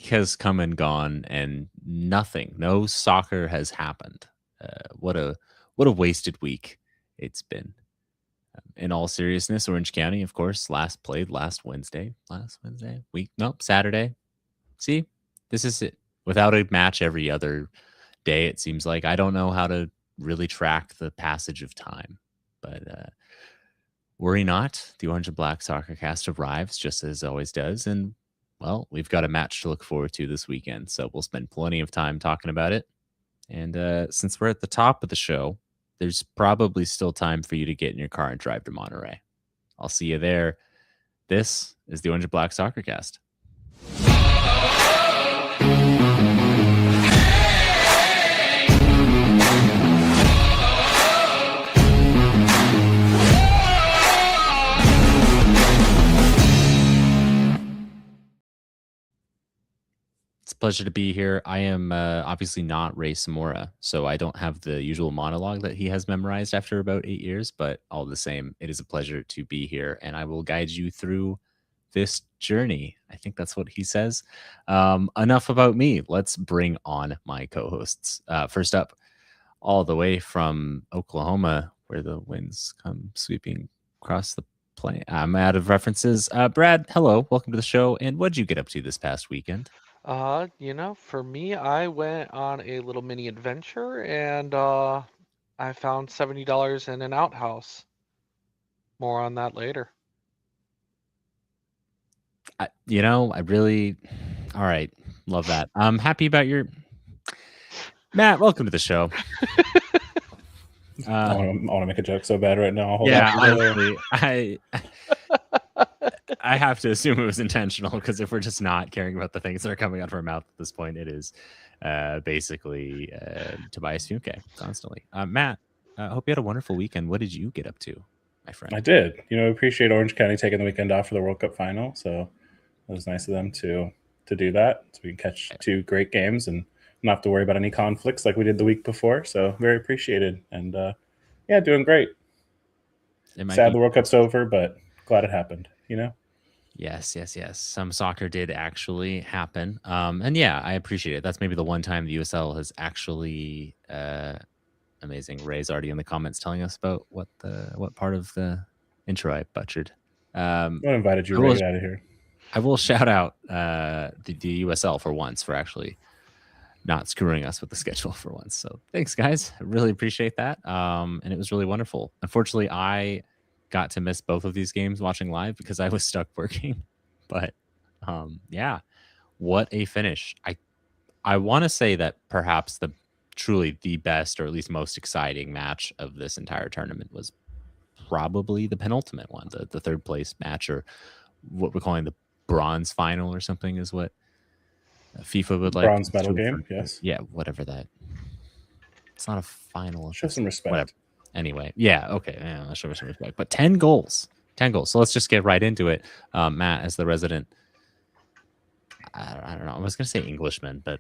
has come and gone, and no soccer has happened. What a wasted week it's been. In all seriousness, Orange County, of course, last played last Wednesday. Saturday. See, this is it. Without a match every other day, it seems like I don't know how to really track the passage of time. But worry not, the Orange and Black Soccer Cast arrives just as it always does, and well, we've got a match to look forward to this weekend, so we'll spend plenty of time talking about it. And since we're at the top of the show, there's probably still time for you to get in your car and drive to Monterey. I'll see you there. This is the Orange and Black Soccer Cast. It's a pleasure to be here. I am obviously not Ray Samora, so I don't have the usual monologue that he has memorized after about 8 years, but all the same, it is a pleasure to be here, and I will guide you through this journey. I think that's what he says. Enough about me. Let's bring on my co-hosts. First up, all the way from Oklahoma, where the winds come sweeping across the plain. I'm out of references. Brad, hello. Welcome to the show. And what'd you get up to this past weekend? For me, I went on a little mini adventure and I found $70 in an outhouse. More on that later. I really, all right. Love that. I'm happy about your Matt. Welcome to the show. I want to make a joke so bad right now. Hold yeah, on. honestly, I have to assume it was intentional, because if we're just not caring about the things that are coming out of our mouth at this point, it is basically Tobias Funke constantly. Matt, I hope you had a wonderful weekend. What did you get up to, my friend? I did. Appreciate Orange County taking the weekend off for the World Cup final. So it was nice of them to do that. So we can catch two great games and not have to worry about any conflicts like we did the week before. So very appreciated. And yeah, doing great. Sad the World Cup's over, but glad it happened, Yes. Some soccer did actually happen. And yeah, I appreciate it. That's maybe the one time the USL has actually amazing. Ray's already in the comments telling us about what part of the intro I butchered. What invited you right out of here? I will shout out the USL for once for actually not screwing us with the schedule for once. So thanks, guys. I really appreciate that. And it was really wonderful. Unfortunately, I got to miss both of these games watching live because I was stuck working. But yeah, what a finish. I want to say that perhaps truly the best, or at least most exciting match of this entire tournament was probably the penultimate one, the third place match, or what we're calling the bronze final or something, is what FIFA would like. Bronze medal game, yes. Yeah, whatever that. It's not a final. Show some respect. Whatever. Anyway, yeah, okay. Yeah, I'll show some respect. But 10 goals. 10 goals. So let's just get right into it. Matt, as the resident, I don't know. I was going to say Englishman, but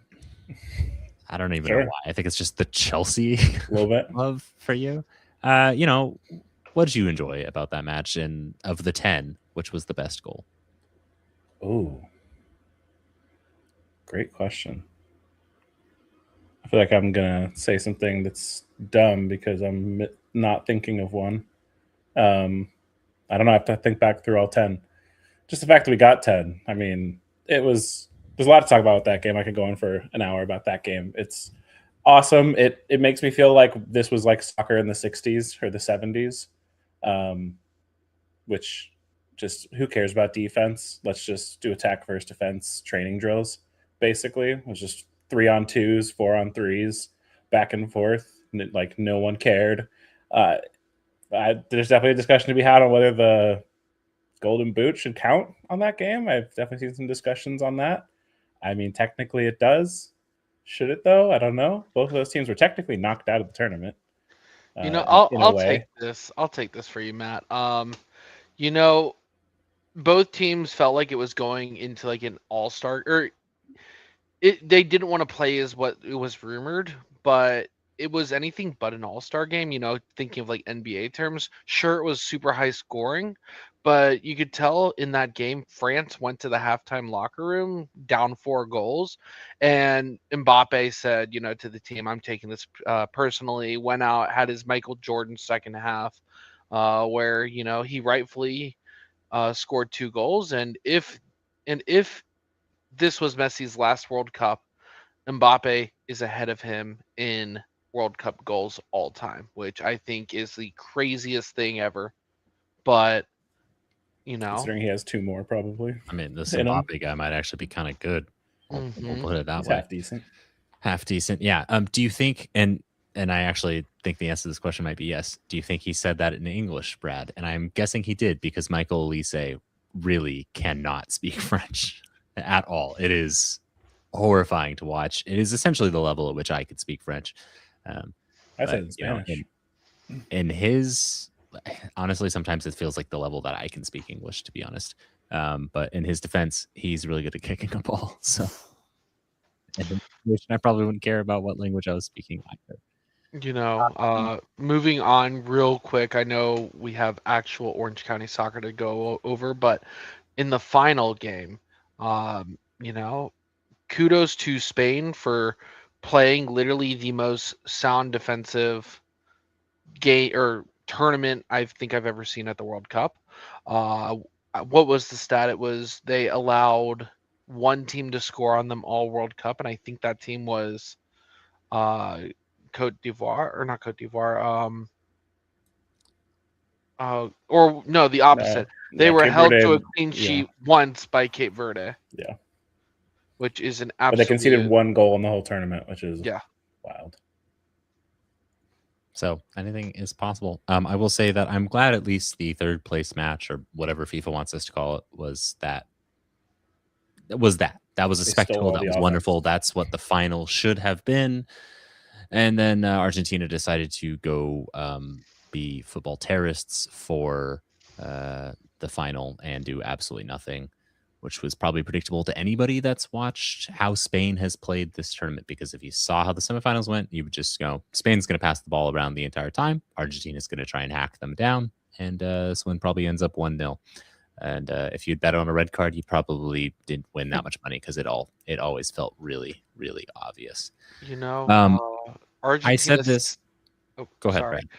I don't even know why. I think it's just the Chelsea a little bit love for you. What did you enjoy about that match? And of the 10, which was the best goal? Oh, great question. I feel like I'm going to say something that's dumb because I'm not thinking of one. I don't know. I have to think back through all 10. Just the fact that we got 10. I mean, there's a lot to talk about with that game. I could go on for an hour about that game. It's awesome. It makes me feel like this was like soccer in the 60s or the 70s, which just who cares about defense? Let's just do attack first defense training drills, basically. It was just 3-on-2s, 4-on-3s, back and forth. Like no one cared. There's definitely a discussion to be had on whether the Golden Boot should count on that game. I've definitely seen some discussions on that. I mean, technically it does. Should it though? I don't know. Both of those teams were technically knocked out of the tournament. I'll take this. I'll take this for you, Matt. Both teams felt like it was going into like an all-star, or they didn't want to play as what it was rumored, but it was anything but an all-star game, thinking of like NBA terms. Sure, it was super high scoring, but you could tell in that game, France went to the halftime locker room down 4 goals, and Mbappe said, to the team, "I'm taking this personally." Went out, had his Michael Jordan second half, where he rightfully scored 2 goals, and if this was Messi's last World Cup, Mbappe is ahead of him in World Cup goals all time, which I think is the craziest thing ever. But considering he has 2 more probably. I mean, this In him. Mbappe guy might actually be kind of good. We'll Mhm. put it that He's way. half decent. Half decent, yeah. Do you think, and I actually think the answer to this question might be yes. Do you think he said that in English, Brad? And I'm guessing he did, because Michael Elise really cannot speak French at all. It is horrifying to watch. It is essentially the level at which I could speak French. I said in Spanish. In his, honestly, sometimes it feels like the level that I can speak English, to be honest. But in his defense, he's really good at kicking a ball. So I probably wouldn't care about what language I was speaking either. Moving on real quick, I know we have actual Orange County soccer to go over, but in the final game, kudos to Spain for playing literally the most sound defensive game or tournament I think I've ever seen at the World Cup. What was the stat? It was they allowed one team to score on them all World Cup, and I think that team was Cote d'Ivoire, or not Cote d'Ivoire. Or no, the opposite. They were Cape held Verde, to a clean sheet once by Cape Verde. Yeah. Which is an But absolute. they conceded 1 goal in the whole tournament, which is wild. So anything is possible. I will say that I'm glad at least the 3rd place match, or whatever FIFA wants us to call it, was that. That was a spectacle. That was wonderful. That's what the final should have been. And then Argentina decided to go be football terrorists for the final and do absolutely nothing, which was probably predictable to anybody that's watched how Spain has played this tournament. Because if you saw how the semifinals went, you would just go, Spain's going to pass the ball around the entire time. Argentina's going to try and hack them down. And this one probably ends up 1-0. And if you'd bet on a red card, you probably didn't win that much money, because it always felt really, really obvious. Argentina. I said this. Oh, go ahead, sorry. Brad.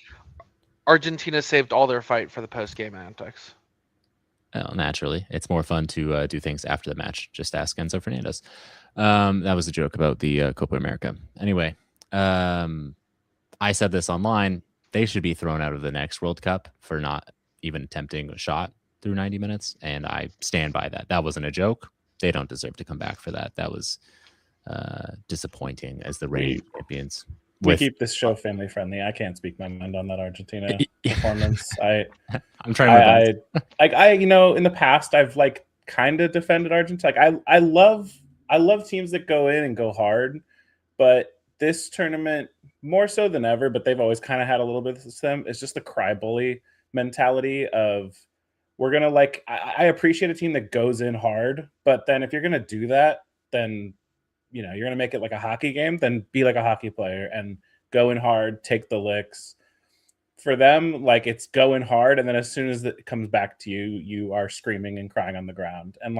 Argentina saved all their fight for the post-game antics. Well, naturally, it's more fun to do things after the match. Just ask Enzo Fernandez. That was a joke about the Copa America. Anyway, I said this online. They should be thrown out of the next World Cup for not even attempting a shot through 90 minutes, and I stand by that. That wasn't a joke. They don't deserve to come back for that. That was disappointing as the reigning champions. We keep this show family friendly. I can't speak my mind on that Argentina performance. I'm trying. In the past, I've kind of defended Argentina. I love teams that go in and go hard, but this tournament more so than ever. But they've always kind of had a little bit of them. It's just the cry bully mentality of, we're gonna I appreciate a team that goes in hard, but then if you're gonna do that, then you're gonna make it like a hockey game, then be like a hockey player and go in hard, take the licks. For them, it's going hard, and then as soon as it comes back to you, you are screaming and crying on the ground, and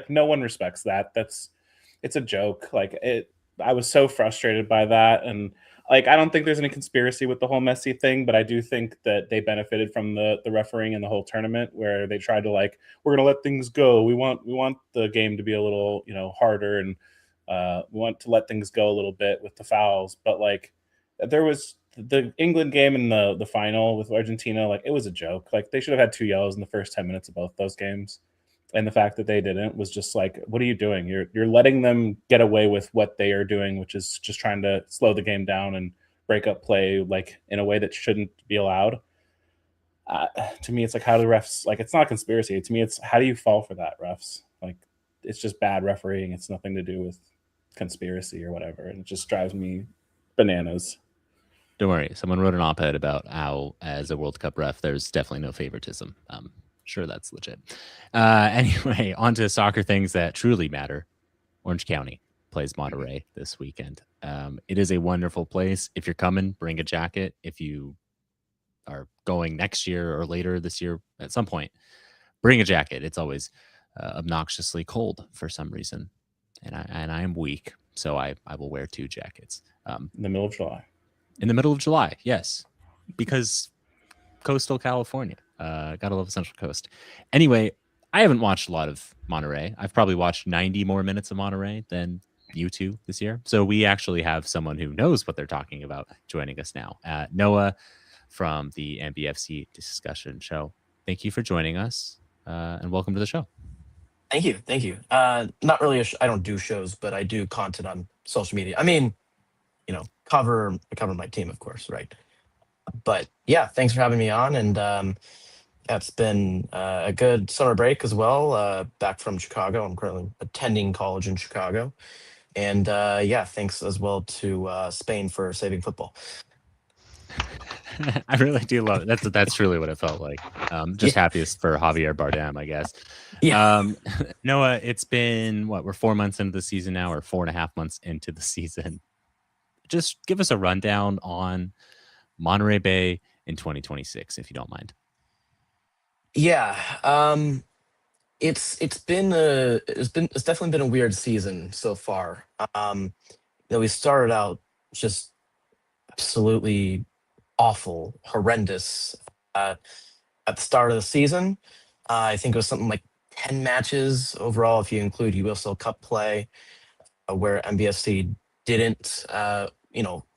no one respects that. It's a joke. I was so frustrated by that, and I don't think there's any conspiracy with the whole Messi thing, but I do think that they benefited from the refereeing in the whole tournament, where they tried to we're going to let things go. We want the game to be a little, harder, and we want to let things go a little bit with the fouls. But there was the England game in the final with Argentina, it was a joke. They should have had 2 yellows in the first 10 minutes of both those games. And the fact that they didn't was just what are you doing? You're letting them get away with what they are doing, which is just trying to slow the game down and break up play in a way that shouldn't be allowed. To me, it's how do refs, it's not a conspiracy. To me, it's how do you fall for that, refs? It's just bad refereeing. It's nothing to do with conspiracy or whatever. And it just drives me bananas. Don't worry. Someone wrote an op-ed about how, as a World Cup ref, there's definitely no favoritism. Sure, that's legit. Anyway, on to soccer things that truly matter. Orange County plays Monterey this weekend. It is a wonderful place. If you're coming, bring a jacket. If you are going next year or later this year at some point, bring a jacket. It's always obnoxiously cold for some reason, and I am weak, so I will wear 2 jackets. In the middle of July. In the middle of July, yes, because coastal California. Gotta love the Central Coast. Anyway, I haven't watched a lot of Monterey. I've probably watched 90 more minutes of Monterey than you two this year. So we actually have someone who knows what they're talking about joining us now. Noah from the MBFC Discussion show. Thank you for joining us, and welcome to the show. Thank you. Thank you. Not really. I don't do shows, but I do content on social media. I mean, cover my team, of course, right? But yeah, thanks for having me on, and it's been a good summer break as well. Back from Chicago, I'm currently attending college in Chicago, and yeah, thanks as well to Spain for saving football. I really do love it. That's truly what it felt like. Just happiest for Javier Bardem, I guess. Yeah. Noah, it's been what, we're 4 months into the season now, or 4.5 months into the season. Just give us a rundown on Monterey Bay in 2026, if you don't mind. Yeah. It's definitely been a weird season so far. We started out just absolutely awful, horrendous at the start of the season. I think it was something like 10 matches overall, if you include USL Cup play, where MBFC didn't,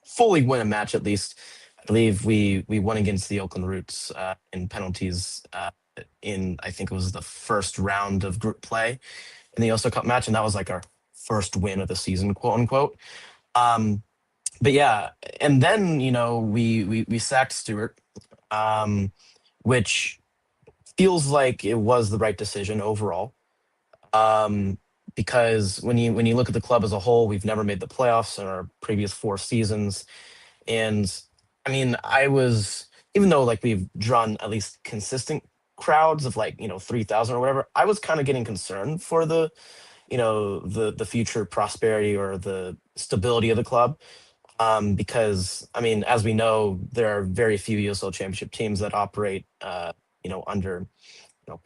fully win a match at least. I believe we won against the Oakland Roots in penalties in, I think it was the first round of group play in the USL Cup match, and that was like our first win of the season, quote unquote. But yeah, and then we sacked Stewart, which feels like it was the right decision overall. Because when you look at the club as a whole, we've never made the playoffs in our previous 4 seasons, and I mean, even though like we've drawn at least consistent crowds of 3,000 or whatever, I was kind of getting concerned for the future prosperity or the stability of the club. Because I mean, as we know, there are very few USL Championship teams that operate, under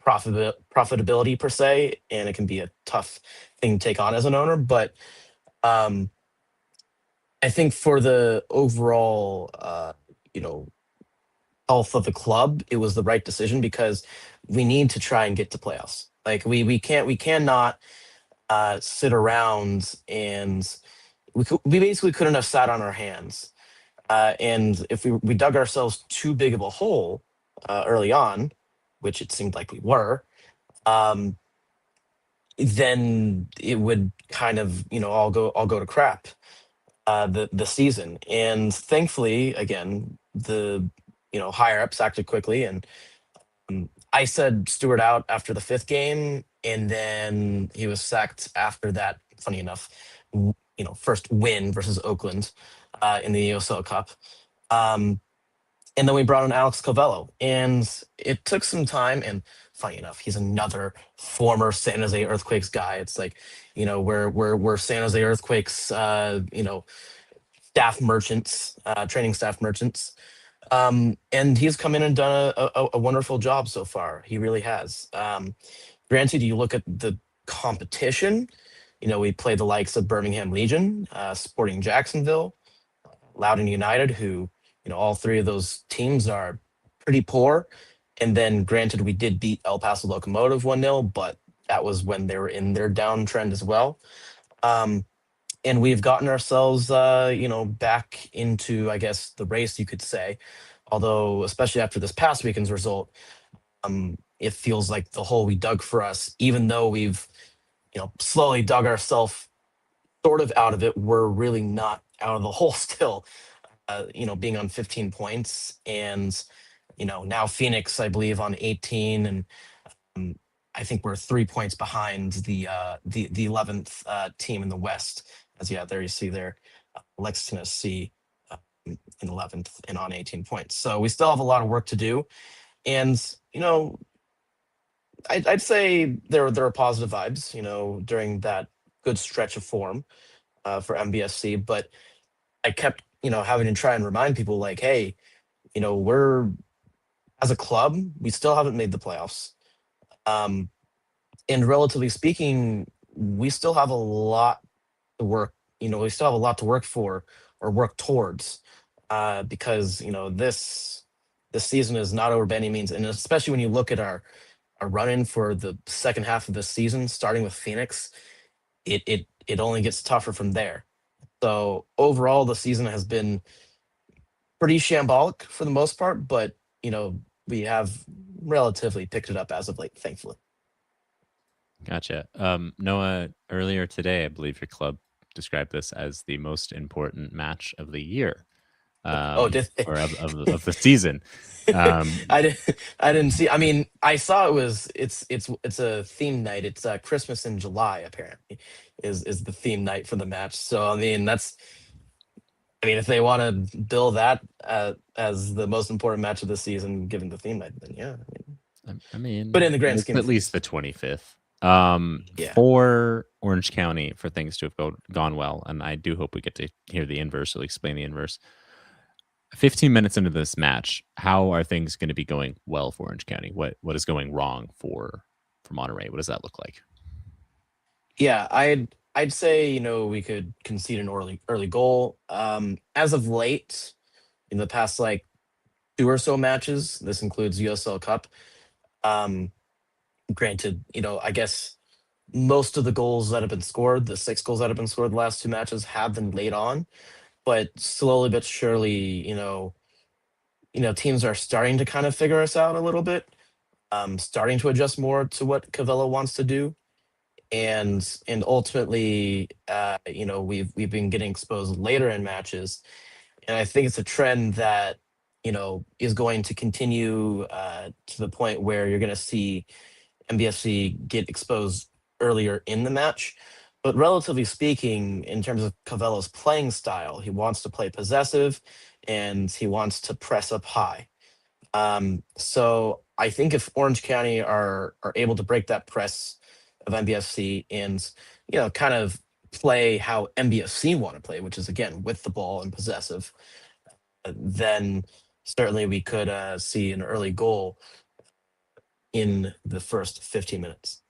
profitability per se, and it can be a tough thing to take on as an owner. But I think for the overall, health of the club, it was the right decision because we need to try and get to playoffs. Like we cannot sit around and we basically couldn't have sat on our hands. And if we dug ourselves too big of a hole early on, which it seemed like we were, then it would kind of all go to crap the season. And thankfully, again, the higher ups acted quickly, and I said Stewart out after the 5th game, and then he was sacked after that. Funny enough, first win versus Oakland in the EOSL Cup. And then we brought in Alex Covello, and it took some time. And funny enough, he's another former San Jose Earthquakes guy. It's like, we're San Jose Earthquakes, staff merchants, training staff merchants. And he's come in and done a wonderful job so far. He really has. Granted, you look at the competition, we play the likes of Birmingham Legion, Sporting Jacksonville, Loudoun United, who, all 3 of those teams are pretty poor. And then granted, we did beat El Paso Locomotive 1-0, but that was when they were in their downtrend as well. And we've gotten ourselves, back into, I guess, the race, you could say. Although, especially after this past weekend's result, it feels like the hole we dug for us, even though we've, slowly dug ourselves sort of out of it, we're really not out of the hole still. Being on 15 points, and now Phoenix, I believe, on 18, and I think we're 3 points behind the 11th team in the West. As there you see there, Lexington SC in 11th and on 18 points. So we still have a lot of work to do, and I'd say there are positive vibes, during that good stretch of form. for MBFC, but I kept, having to try and remind people like, hey, we're as a club, we still haven't made the playoffs. Um, and relatively speaking, we still have a lot to work. We still have a lot to work for or work towards, because this season is not over by any means, and especially when you look at our run in for the second half of the season, starting with Phoenix, it only gets tougher from there. So overall, the season has been pretty shambolic for the most part, but we have relatively picked it up as of late, thankfully. Gotcha. Noah, earlier today, I believe your club described this as the most important match of the year, Oh, did they? or of the season. I didn't. I didn't see. I mean, I saw it was. It's a theme night. It's Christmas in July. Apparently, is the theme night for the match. So I mean, that's. I mean, if they want to bill that as the most important match of the season, given the theme night, then yeah. I mean, But in the grand it's scheme at of least things, the 25th. yeah. For Orange County, for things to have gone well, and I do hope we get to hear the inverse, or explain the inverse. 15 minutes into this match, how are things going to be going well for Orange County? What is going wrong for Monterey? What does that look like? Yeah, I'd say we could concede an early goal. As of late, in the past like two or so matches, this includes USL Cup. Um, Granted, I guess most of the goals that have been scored, the 6 goals that have been scored the last two matches, have been late on. But slowly but surely, teams are starting to kind of figure us out a little bit, starting to adjust more to what Cavello wants to do, and ultimately, we've been getting exposed later in matches, and I think it's a trend that is going to continue to the point where you're going to see MBFC get exposed earlier in the match. But relatively speaking, in terms of Cavello's playing style, he wants to play possessive and he wants to press up high. So I think if Orange County are able to break that press of MBFC and kind of play how MBFC want to play, which is again with the ball and possessive, then certainly we could see an early goal in the first 15 minutes.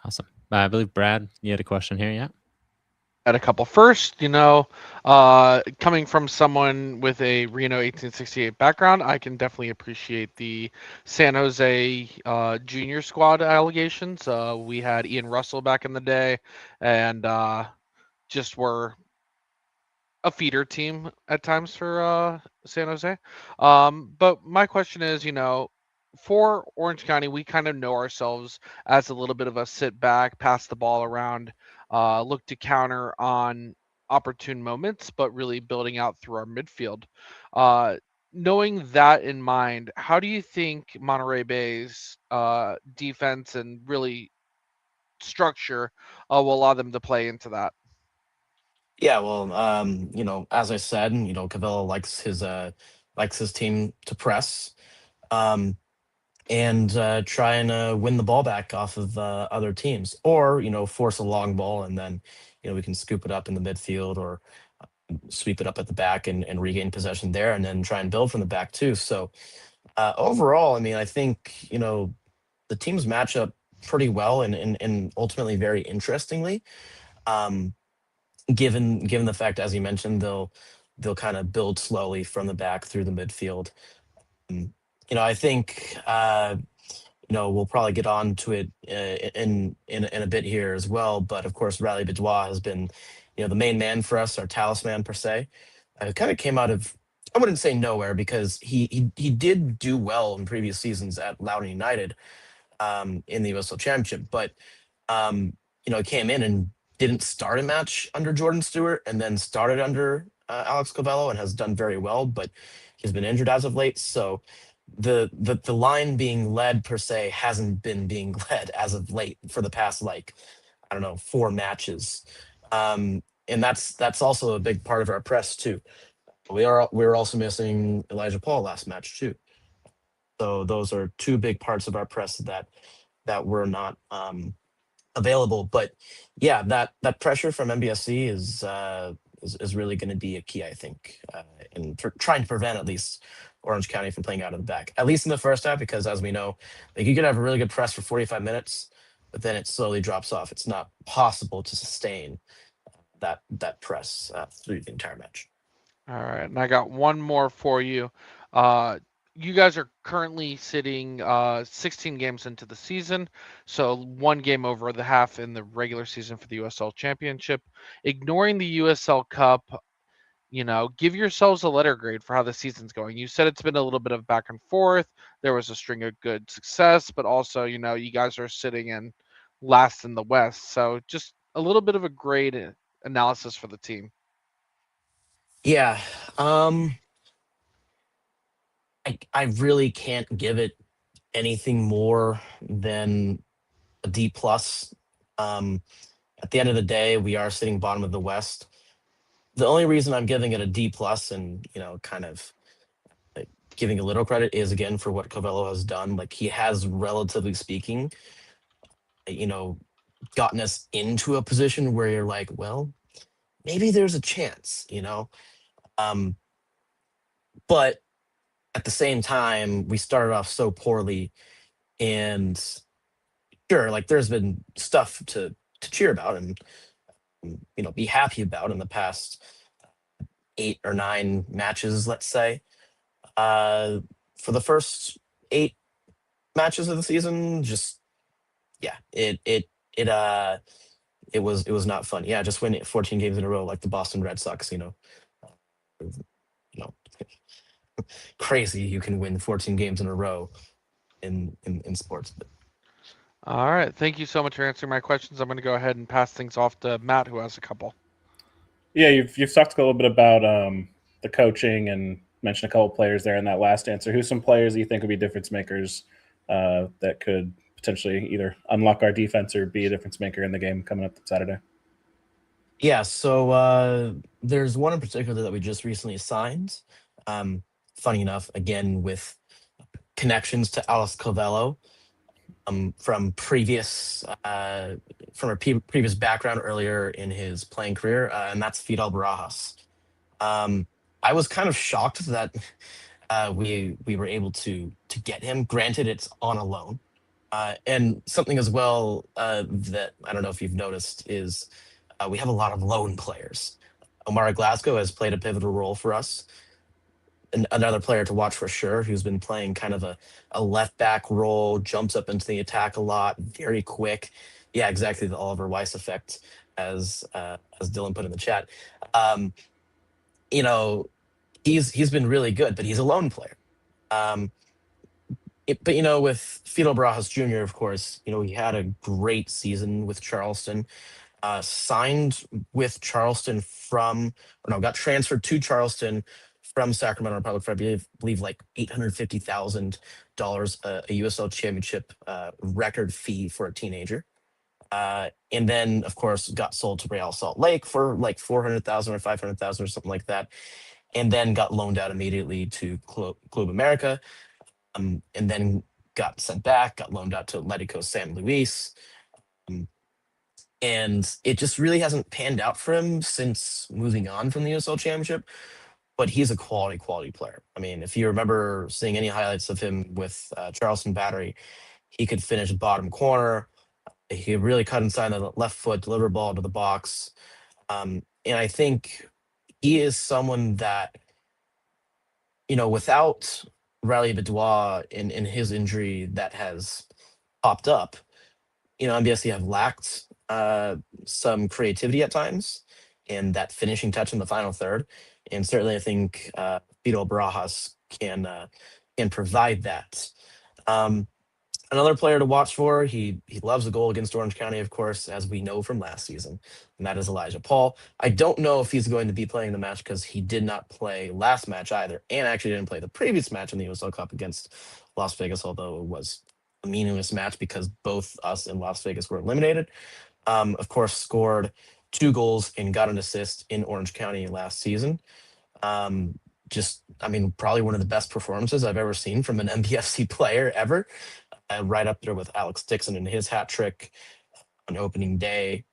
Awesome. I believe Brad, you had a question here, yeah? At a couple first, coming from someone with a Reno 1868 background, I can definitely appreciate the San Jose junior squad allegations. We had Ian Russell back in the day, and just were a feeder team at times for San Jose. But my question is, for Orange County, we kind of know ourselves as a little bit of a sit back, pass the ball around, look to counter on opportune moments, but really building out through our midfield. Uh, Knowing that in mind, how do you think Monterey Bay's defense and really structure will allow them to play into that? Yeah, well, as I said, Cavello likes his team to press, um, and try and win the ball back off of other teams, or force a long ball and then we can scoop it up in the midfield or sweep it up at the back and regain possession there, and then try and build from the back too. So overall, I mean, I think the teams match up pretty well and ultimately very interestingly. Um, given the fact, as you mentioned, they'll kind of build slowly from the back through the midfield. Um, I think we'll probably get on to it in a bit here as well. But of course, Riley Bidois has been the main man for us, our talisman per se. It kind of came out of, I wouldn't say nowhere, because he did do well in previous seasons at Loudoun United in the USL Championship, but he came in and didn't start a match under Jordan Stewart, and then started under Alex Covello and has done very well, but he's been injured as of late. So the line being led per se hasn't been being led as of late for the past, like, I don't know, 4 matches. And that's also a big part of our press too. We're also missing Elijah Paul last match too. So those are 2 big parts of our press that we're not available. But yeah, that pressure from MBSC is really going to be a key, I think, in trying to prevent at least Orange County from playing out of the back, at least in the first half, because as we know, like you could have a really good press for 45 minutes, but then it slowly drops off. It's not possible to sustain that press through the entire match. All right, and I got one more for you. Uh, you guys are currently sitting 16 games into the season, so one game over the half in the regular season for the USL Championship. Ignoring the USL Cup, give yourselves a letter grade for how the season's going. You said it's been a little bit of back and forth. There was a string of good success, but also, you guys are sitting in last in the West. So just a little bit of a grade analysis for the team. Yeah, um, I really can't give it anything more than a D plus. Um, at the end of the day, we are sitting bottom of the West. The only reason I'm giving it a D plus and kind of like, giving a little credit is again for what Covello has done. Like he has, relatively speaking, you know, gotten us into a position where you're like, well, maybe there's a chance. Um, but at the same time, we started off so poorly, and sure, like there's been stuff to cheer about and be happy about in the past 8 or 9 matches, let's say. Uh, for the first 8 matches of the season, just yeah, it it was not fun. Yeah, just win 14 games in a row like the Boston Red Sox. You know, crazy. You can win 14 games in a row in sports. But All right. Thank you so much for answering my questions. I'm going to go ahead and pass things off to Matt, who has a couple. Yeah, you've talked a little bit about the coaching and mentioned a couple players there in that last answer. Who's some players that you think would be difference makers that could potentially either unlock our defense or be a difference maker in the game coming up Saturday? yeah, so there's one in particular that we just recently signed. Funny enough, again with connections to Alice Covello, from a previous background earlier in his playing career, and that's Fidel Barajas. Um, I was kind of shocked that we were able to get him. Granted, it's on a loan, and something as well that I don't know if you've noticed is we have a lot of loan players. Omar Glasgow has played a pivotal role for us. Another player to watch for sure, who's been playing kind of a left back role, jumps up into the attack a lot, very quick. Yeah, exactly the Oliver Weiss effect, as Dylan put in the chat. Um, you know, he's been really good, but he's a lone player. Um, but with Fidel Barajas Jr., of course, he had a great season with Charleston. Signed with Charleston got transferred to Charleston from Sacramento Republic for I believe like $850,000, a USL Championship record fee for a teenager. And then, of course, got sold to Real Salt Lake for like 400,000 or 500,000 or something like that, and then got loaned out immediately to Club America, and then got sent back, got loaned out to Atletico San Luis. Um, and it just really hasn't panned out for him since moving on from the USL Championship. But he's a quality player. I mean, if you remember seeing any highlights of him with Charleston Battery, he could finish bottom corner. He could really cut inside the left foot, deliver ball to the box. And I think he is someone that, without Riley Bedois in his injury that has popped up, MBSC have lacked some creativity at times and that finishing touch in the final third. And certainly I think Fidel Barajas can provide that. Another player to watch for, he loves a goal against Orange County, of course, as we know from last season, and that is Elijah Paul. I don't know if he's going to be playing the match because he did not play last match either, and actually didn't play the previous match in the USL Cup against Las Vegas, although it was a meaningless match because both us and Las Vegas were eliminated. Of course, scored 2 goals and got an assist in Orange County last season. Probably one of the best performances I've ever seen from an MBFC player ever. Right up there with Alex Dixon and his hat trick. on opening day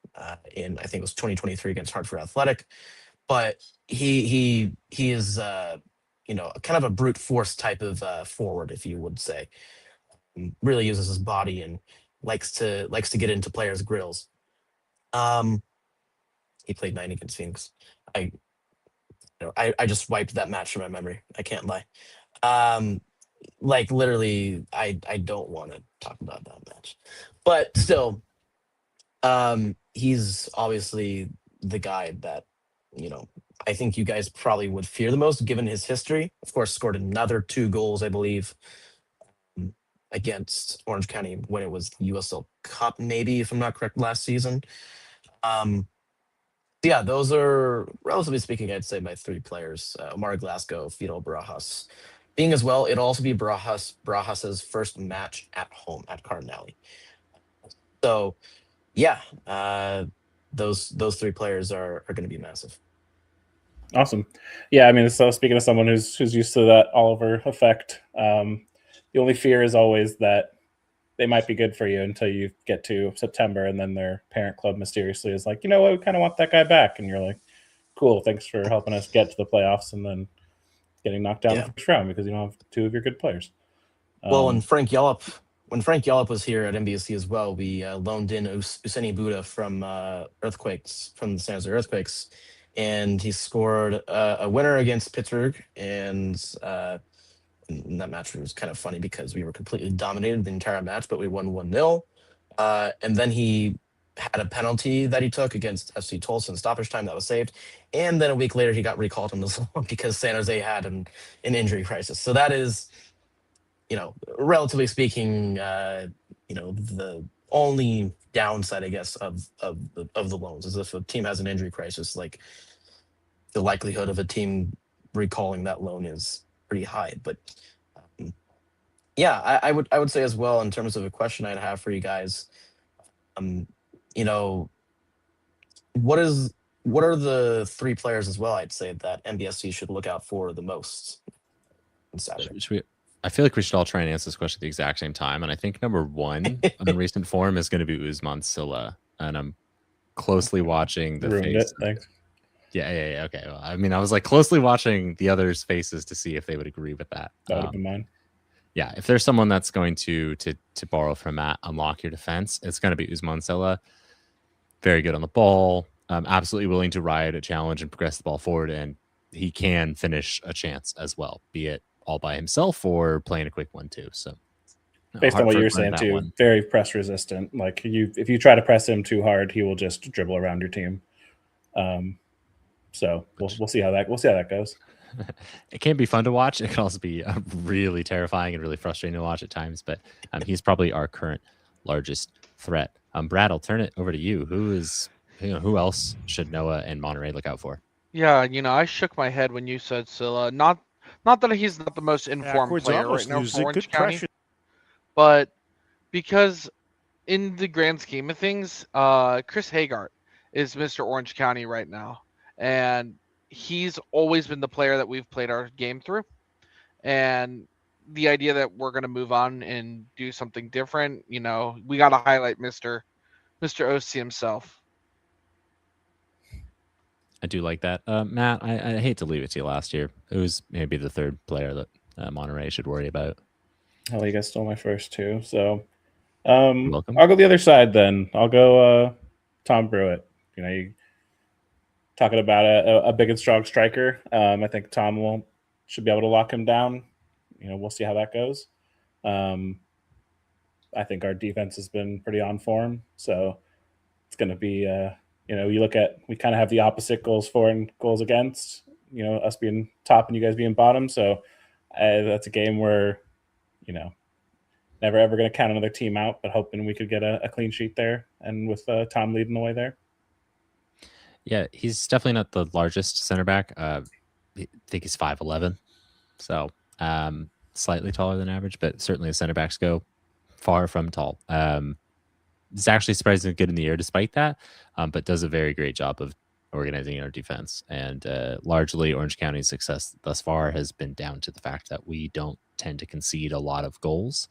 in, I think it was 2023 against Hartford Athletic. But he is kind of a brute force type of forward, if you would say. Really uses his body and likes to get into players' grills. He played 9 against Phoenix. I just wiped that match from my memory. I can't lie. Like literally, I don't want to talk about that match, but still, he's obviously the guy that I think you guys probably would fear the most, given his history. Of course, scored another 2 goals, I believe, against Orange County when it was the USL Cup, maybe if I'm not correct, last season. Yeah, those are, relatively speaking, I'd say my 3 players: Omar Glasgow, Fidel Barajas. Being as well, it'll also be Barajas's first match at home at Cardinale. So, yeah, those 3 players are going to be massive. Awesome. Yeah, I mean, so speaking of someone who's used to that Oliver effect, the only fear is always that they might be good for you until you get to September, and then their parent club mysteriously is like, you know what, we kind of want that guy back, and you're like, cool, thanks for helping us get to the playoffs, and then getting knocked down the first round because you don't have 2 of your good players. Well, when Frank Yallop was here at MBFC as well, we loaned in Useni Buddha from Earthquakes, from the San Jose Earthquakes, and he scored a winner against Pittsburgh. And that match was kind of funny because we were completely dominated the entire match, but we won 1-0. And then he had a penalty that he took against FC Tulsa in stoppage time that was saved. And then a week later, he got recalled on this because San Jose had an injury crisis. So that is, relatively speaking, the only downside, I guess, of the loans is if a team has an injury crisis, like the likelihood of a team recalling that loan is pretty high. But yeah, I would say as well, in terms of a question I'd have for you guys, what are the 3 players as well, I'd say, that MBSC should look out for the most on Saturday? I feel like we should all try and answer this question at the exact same time. And I think number 1 on recent form is going to be Usman Silla. And I'm closely watching the face. Thanks. Yeah. Okay. Well, I mean, I was like closely watching the others' faces to see if they would agree with that. That would have been mine. Yeah. If there's someone that's going to borrow from Matt, unlock your defense, it's going to be Usman Silla. Very good on the ball. Absolutely willing to ride a challenge and progress the ball forward. And he can finish a chance as well, be it all by himself or playing a quick 1-2. So based on what you're saying too, very press resistant. Like if you try to press him too hard, he will just dribble around your team. So we'll see how that goes. It can be fun to watch. It can also be really terrifying and really frustrating to watch at times. But he's probably our current largest threat. Brad, I'll turn it over to you. Who else should Noah and Monterey look out for? Yeah, I shook my head when you said Silla. Not that he's not the most informed player right now for Orange County, but because in the grand scheme of things, Chris Hagart is Mr. Orange County right now, and he's always been the player that we've played our game through. And the idea that we're going to move on and do something different, we got to highlight Mr. OC himself. I do like that. Matt, I hate to leave it to you last year. It was maybe the 3rd player that Monterey should worry about. Oh, you guys stole my first 2. So welcome. I'll go the other side then. I'll go Tom Brewitt. You talking about a big and strong striker. I think Tom should be able to lock him down. We'll see how that goes. I think our defense has been pretty on form. So it's going to be you look at, we kind of have the opposite goals for and goals against, us being top and you guys being bottom. So that's a game where, never ever going to count another team out, but hoping we could get a clean sheet there. And with Tom leading the way there. Yeah, he's definitely not the largest center back. I think he's 5'11", so slightly taller than average, but certainly the center backs go far from tall. He's actually surprisingly good in the air despite that, but does a very great job of organizing our defense. And largely Orange County's success thus far has been down to the fact that we don't tend to concede a lot of goals.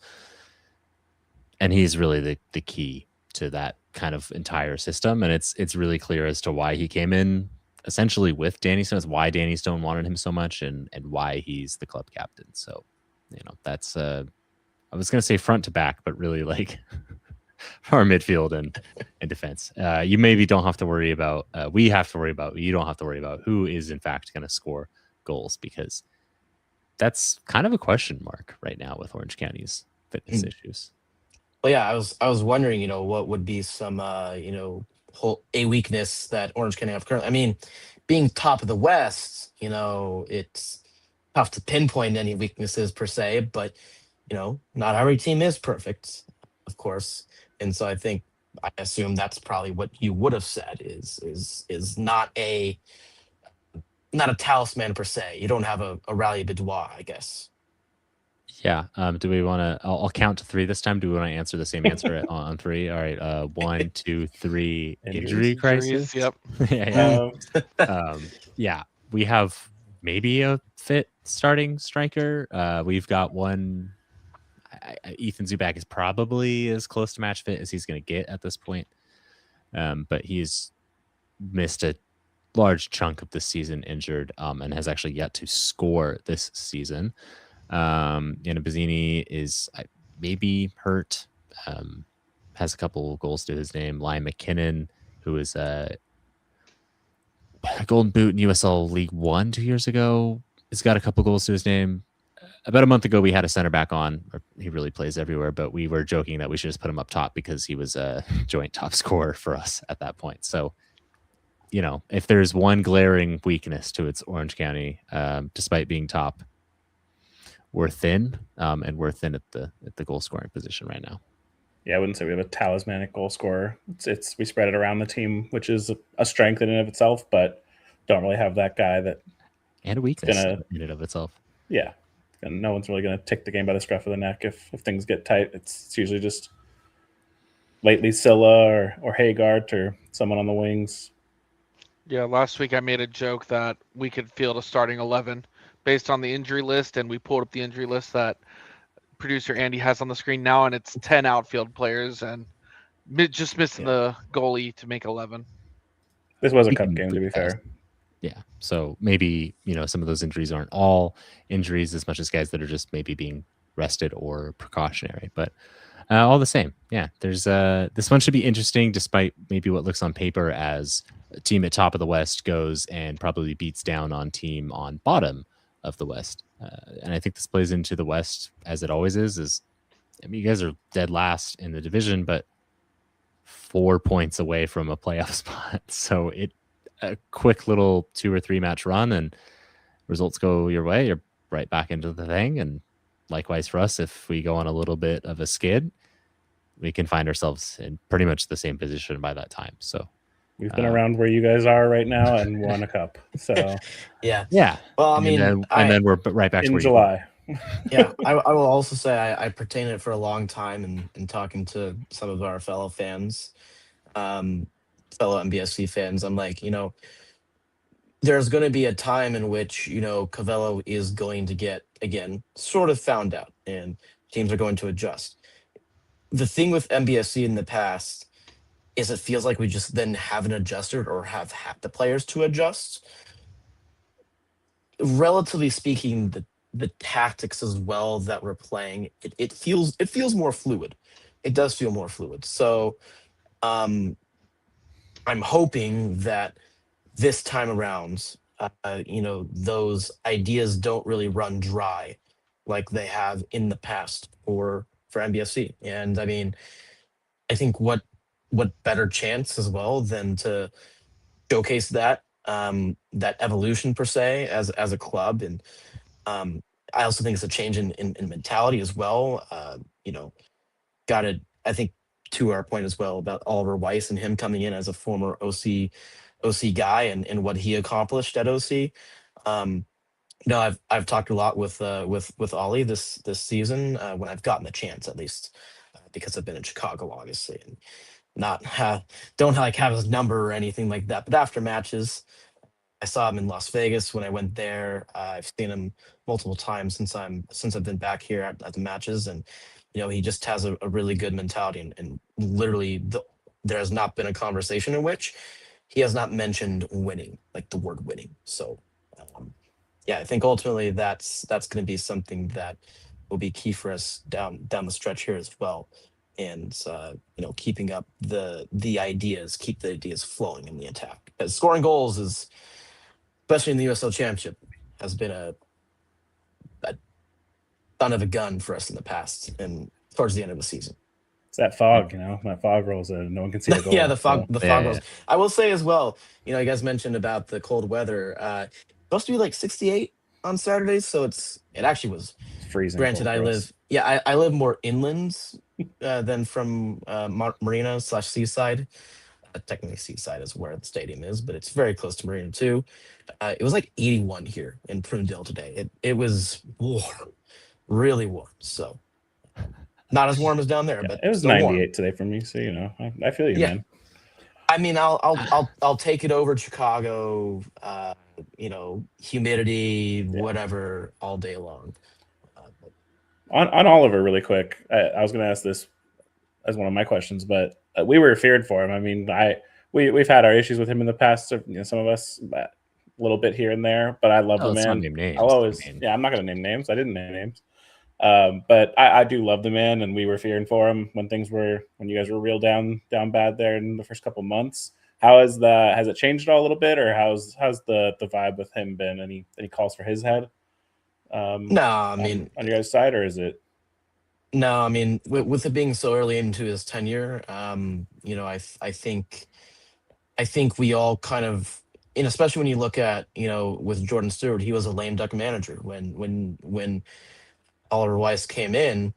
And he's really the key to that kind of entire system, and it's really clear as to why he came in essentially with Danny Stone. It's why Danny Stone wanted him so much, and why he's the club captain. So, that's I was gonna say front to back, but really like our midfield and defense. You maybe don't have to worry about. We have to worry about. You don't have to worry about who is in fact going to score goals, because that's kind of a question mark right now with Orange County's fitness issues. Well, yeah, I was wondering, what would be some, a weakness that Orange County have currently. I mean, being top of the West, it's tough to pinpoint any weaknesses per se, but not every team is perfect, of course, and so I assume that's probably what you would have said is not a talisman per se. You don't have a rally boudoir, I guess. Yeah. Do we want to? I'll count to three this time. Do we want to answer the same answer on three? All right. 1, 2, 3. Injury crisis. Yep. Yeah. Yeah. We have maybe a fit starting striker. We've got one. Ethan Zubak is probably as close to match fit as he's going to get at this point. But he's missed a large chunk of the season injured, and has actually yet to score this season. Bazzini is maybe hurt, has a couple of goals to his name. Liam McKinnon, who was a Golden Boot in USL League 1 2 years ago, has got a couple goals to his name. About a month ago, we had a center back on. He really plays everywhere, but we were joking that we should just put him up top because he was a joint top scorer for us at that point. So, if there's one glaring weakness to its Orange County, despite being top, we're thin, and we're thin at the goal scoring position right now. Yeah, I wouldn't say we have a talismanic goal scorer. It's we spread it around the team, which is a strength in and of itself, but don't really have that guy that and a weakness in and of itself. Yeah, and no one's really going to take the game by the scruff of the neck if things get tight. It's usually just lately Scylla or Haggart or someone on the wings. Yeah, last week I made a joke that we could field a starting 11 based on the injury list, and we pulled up the injury list that producer Andy has on the screen now, and it's 10 outfield players and just missing the goalie to make 11. This was a cup game, to be fair. Yeah, so maybe some of those injuries aren't all injuries as much as guys that are just maybe being rested or precautionary, but all the same, yeah. There's this one should be interesting, despite maybe what looks on paper as a team at top of the West goes and probably beats down on team on bottom of the West. And I think this plays into the West as it always is. I mean, you guys are dead last in the division, but 4 points away from a playoff spot. So a quick little 2 or 3 match run and results go your way, you're right back into the thing. And likewise for us, if we go on a little bit of a skid, we can find ourselves in pretty much the same position by that time. So we've been around where you guys are right now and won a cup. So yeah. Well, I mean, and then we're right back in July. Yeah, I will also say I pertain it for a long time in talking to some of our fellow fans, fellow MBFC fans. I'm like, there's going to be a time in which Cavello is going to get again sort of found out, and teams are going to adjust. The thing with MBFC in the past is it feels like we just then haven't adjusted or have had the players to adjust. Relatively speaking, the tactics as well that we're playing, it feels more fluid. It does feel more fluid. So I'm hoping that this time around, those ideas don't really run dry like they have in the past for MBFC. And I mean, I think what better chance as well than to showcase that evolution per se as a club. And I also think it's a change in mentality as well. Got it. I think to our point as well about Oliver Weiss and him coming in as a former OC guy and what he accomplished at OC. I've talked a lot with Ollie this season when I've gotten the chance, at least because I've been in Chicago, obviously, and don't have his number or anything like that. But after matches, I saw him in Las Vegas when I went there. I've seen him multiple times since I've been back here at the matches, and he just has a really good mentality, and literally there has not been a conversation in which he has not mentioned winning, like the word winning. So, yeah, I think ultimately that's going to be something that will be key for us down the stretch here as well, and keeping up the ideas, keep the ideas flowing in the attack, because scoring goals is, especially in the USL Championship, has been a ton of a gun for us in the past and towards the end of the season. It's that fog, that fog rolls in. No one can see the goal. Yeah, the fog Yeah, rolls. I will say as well, you guys mentioned about the cold weather. Supposed to be like 68 on Saturdays, so it actually was It's freezing. Granted, cold for us. I live more inland than from Marina / Seaside. Technically, Seaside is where the stadium is, but it's very close to Marina too. It was like 81 here in Prunedale today. It was warm, really warm. So not as warm as down there, Yeah, but it was still 98 warm. today for me, so I feel you, Yeah. man. I mean, I'll take it over Chicago. Humidity, whatever, all day long. On Oliver, really quick, I was going to ask this as one of my questions, but we were feared for him. I mean, we've had our issues with him in the past. Some of us a little bit here and there, but I love the let's not man. name names. I'll always, I'm not going to name names. I didn't name names, but I do love the man, and we were fearing for him when you guys were real down bad there in the first couple months. How has it changed at all a little bit, or how's the vibe with him been? Any calls for his head? No, I mean, on your guys' side, or is it? No, I mean, with it being so early into his tenure, I think we all kind of, especially when you look at, with Jordan Stewart, he was a lame duck manager when Oliver Weiss came in.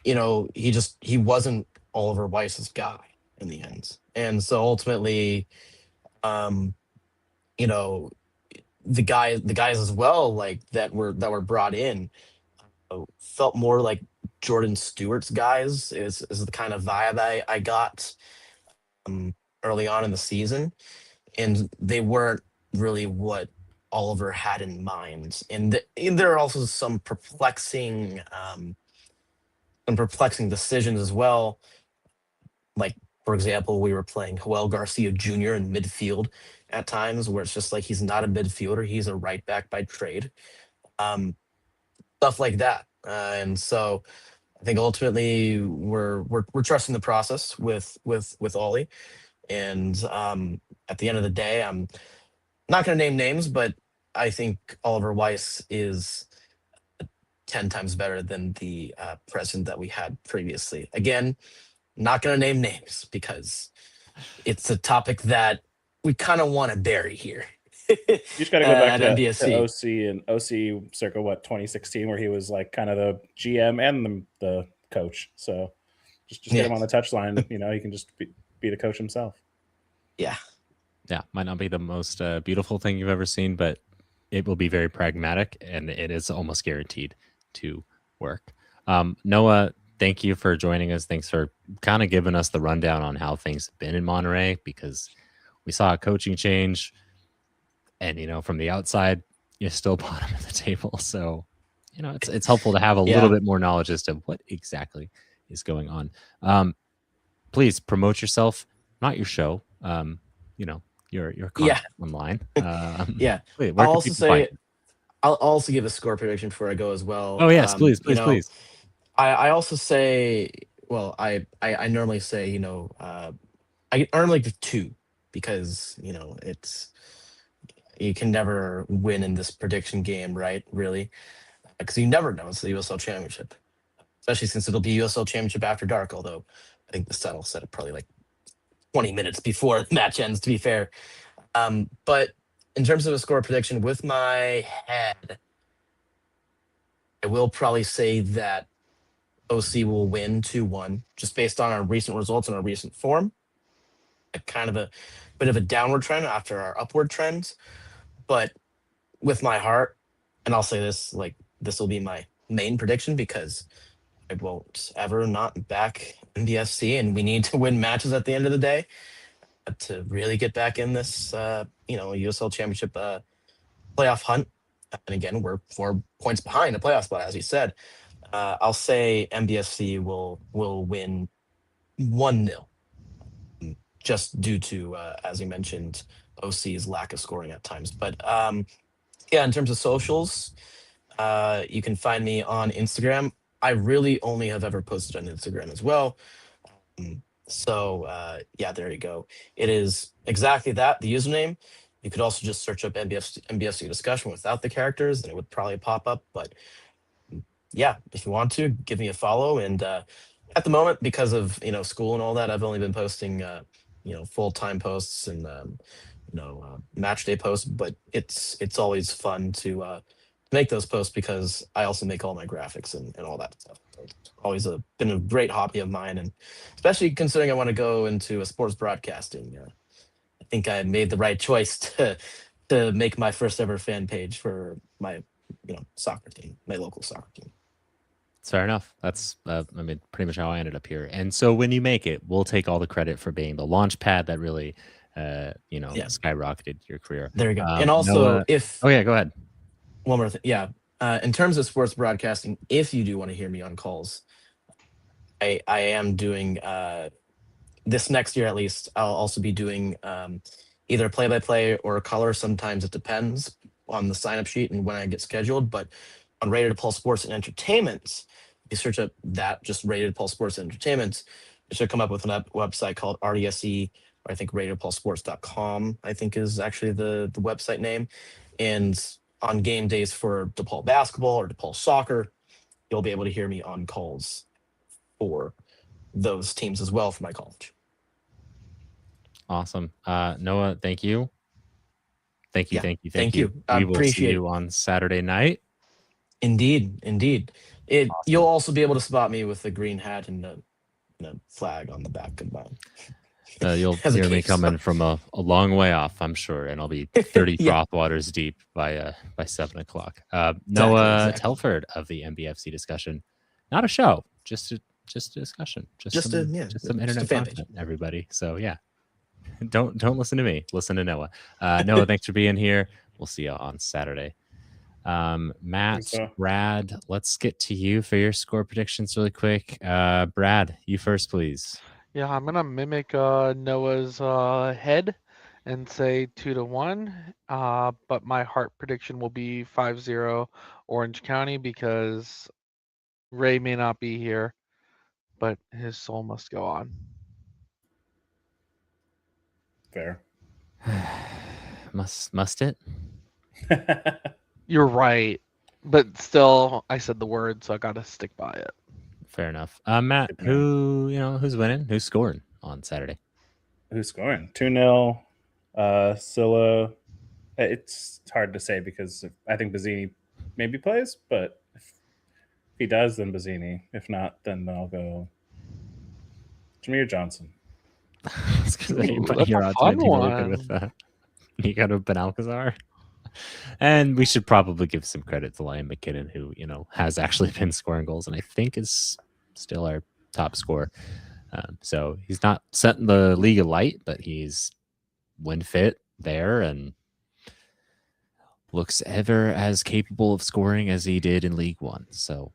He wasn't Oliver Weiss's guy in the end, and so ultimately, um, you know, the guys as well, like that were brought in, felt more like Jordan Stewart's guys is the kind of vibe I got um, early on in the season, and they weren't really what Oliver had in mind. And there are also some perplexing decisions as well. Like, for example, we were playing Joel Garcia Jr. in midfield at times, where it's just like he's not a midfielder; he's a right back by trade. Stuff like that, and so I think ultimately we're trusting the process with Ollie, and at the end of the day, I'm not going to name names, but I think Oliver Weiss is 10 times better than the president that we had previously. Again, not going to name names because it's a topic that we kind of want to bury here. You just got to go back at to MBFC. OC and OC circa 2016, where he was like kind of the GM and the coach. So just get him on the touchline. He can just be the coach himself. Yeah. Might not be the most beautiful thing you've ever seen, but it will be very pragmatic, and it is almost guaranteed to work. Noah, thank you for joining us. Thanks for kind of giving us the rundown on how things have been in Monterey, because we saw a coaching change, and from the outside, you're still bottom of the table. So, it's helpful to have a little bit more knowledge as to what exactly is going on. Please promote yourself, not your show. Your content online. Wait, I'll also give a score prediction before I go as well. Oh yes, please. I also say, well, I normally say, I normally give 2 because it's, you can never win in this prediction game, right? Really, because you never know. It's the USL Championship, especially since it'll be USL Championship after dark. Although I think the sun will set it probably like 20 minutes before the match ends, to be fair. But in terms of a score prediction, with my head, I will probably say that OC will win 2-1, just based on our recent results and our recent form. A kind of a bit of a downward trend after our upward trends. But with my heart, and I'll say this, like, this will be my main prediction because I won't ever not back MBFC, and we need to win matches at the end of the day. to really get back in this, USL Championship playoff hunt. And again, we're 4 points behind the playoff spot, as you said. I'll say MBFC will win 1-0, just due to, as you mentioned, OC's lack of scoring at times. But yeah, in terms of socials, you can find me on Instagram. I really only have ever posted on Instagram as well. So yeah, there you go. It is exactly that, the username. You could also just search up MBFC Discussion without the characters, and it would probably pop up. But yeah, if you want to, give me a follow. And at the moment, because of school and all that, I've only been posting full-time posts and match day posts. But it's always fun to make those posts because I also make all my graphics and all that stuff. So it's always been a great hobby of mine, and especially considering I want to go into a sports broadcasting. I think I made the right choice to make my first ever fan page for my soccer team, my local soccer team. It's fair enough. That's pretty much how I ended up here. And so when you make it, we'll take all the credit for being the launch pad that really skyrocketed your career. There you go. And also, oh yeah, go ahead. One more thing. Yeah. In terms of sports broadcasting, if you do want to hear me on calls, I am doing this next year at least. I'll also be doing either play-by-play or color. Sometimes it depends on the sign-up sheet and when I get scheduled. But on Rated Pulse Sports and Entertainment, if you search up that, just Rated Pulse Sports and Entertainment, it should come up with a website called RDSE, or I think ratedpulsesports.com, I think is actually the website name. And on game days for DePaul basketball or DePaul soccer, you'll be able to hear me on calls for those teams as well for my college. Awesome. Noah, thank you. Thank you. Thank you. We will see you on Saturday night. Indeed. Awesome. You'll also be able to spot me with the green hat and the flag on the back of mine. You'll hear me coming from a long way off, I'm sure, and I'll be 30 froth waters deep by 7 o'clock. Noah Telford of the MBFC Discussion, not a show, just a discussion, just some internet content, everybody. So yeah, don't listen to me, listen to Noah. Noah, thanks for being here. We'll see you on Saturday. Matt, Brad, let's get to you for your score predictions really quick. Brad, you first, please. Yeah, I'm gonna mimic Noah's head and say 2-1. But my heart prediction will be 5-0 Orange County because Ray may not be here, but his soul must go on. Fair. Must it? You're right, but still, I said the word, so I gotta stick by it. Fair enough. Matt, who's winning? Who's scoring on Saturday? Who's scoring? 2-0. Scylla. It's hard to say because I think Bazzini maybe plays, but if he does, then Bazzini. If not, then I'll go Jameer Johnson. You're a fun one. With that. You got to Benalcazar. And we should probably give some credit to Liam McKinnon, who has actually been scoring goals, and I think is still our top scorer. So he's not setting the league alight, but he's when fit there and looks ever as capable of scoring as he did in League One. So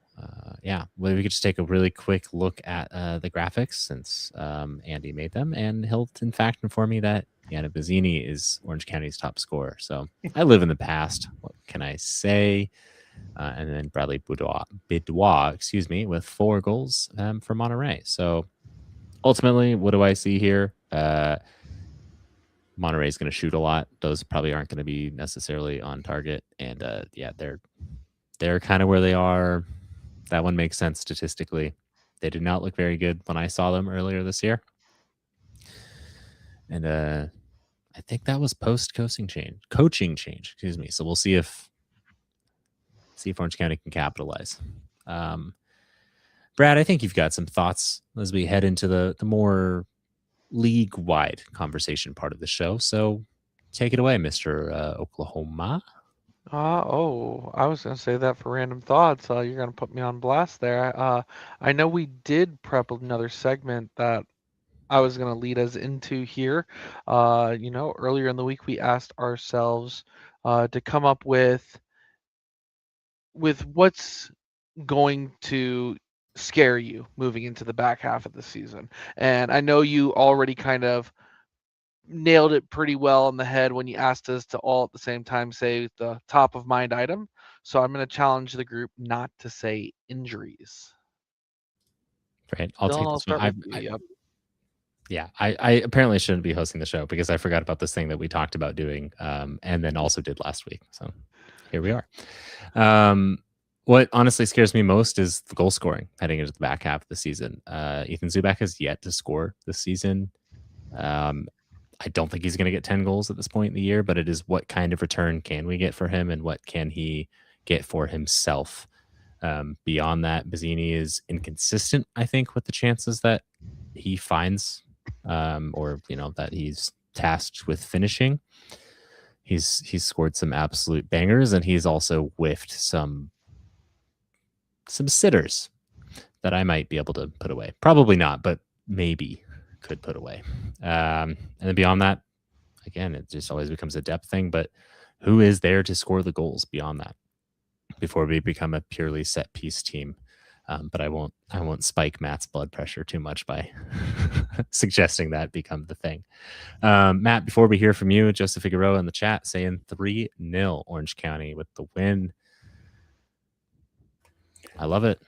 yeah, well, we could just take a really quick look at the graphics since Andy made them, and he'll in fact inform me that Bazzini is Orange County's top scorer. So I live in the past. What can I say? And then Bradley Bidois, with 4 goals for Monterey. So ultimately, what do I see here? Monterey is going to shoot a lot. Those probably aren't going to be necessarily on target. And yeah, they're kind of where they are. That one makes sense statistically. They did not look very good when I saw them earlier this year. And I think that was coaching change. Excuse me. So we'll see if Orange County can capitalize. Brad, I think you've got some thoughts as we head into the more league-wide conversation part of the show. So take it away, Mr. Oklahoma. I was going to say that for random thoughts. You're going to put me on blast there. I know we did prep another segment that I was going to lead us into here. Earlier in the week we asked ourselves to come up with what's going to scare you moving into the back half of the season. And I know you already kind of nailed it pretty well on the head when you asked us to all at the same time say the top of mind item. So I'm going to challenge the group not to say injuries. Right. I'll Dylan, take I'll this one. start with you. Yep. Yeah, I apparently shouldn't be hosting the show because I forgot about this thing that we talked about doing, and then also did last week. So here we are. What honestly scares me most is the goal scoring heading into the back half of the season. Ethan Zubak has yet to score this season. I don't think he's going to get 10 goals at this point in the year, but it is what kind of return can we get for him and what can he get for himself? Beyond that, Bazzini is inconsistent, I think, with the chances that he finds or that he's tasked with finishing. He's scored some absolute bangers, and he's also whiffed some sitters that I might be able to put away. Probably not, but maybe could put away. And then beyond that, again, it just always becomes a depth thing. But who is there to score the goals beyond that before we become a purely set piece team? But I won't spike Matt's blood pressure too much by suggesting that become the thing. Matt, before we hear from you, Joseph Figueroa in the chat saying 3-0 Orange County with the win. I love it.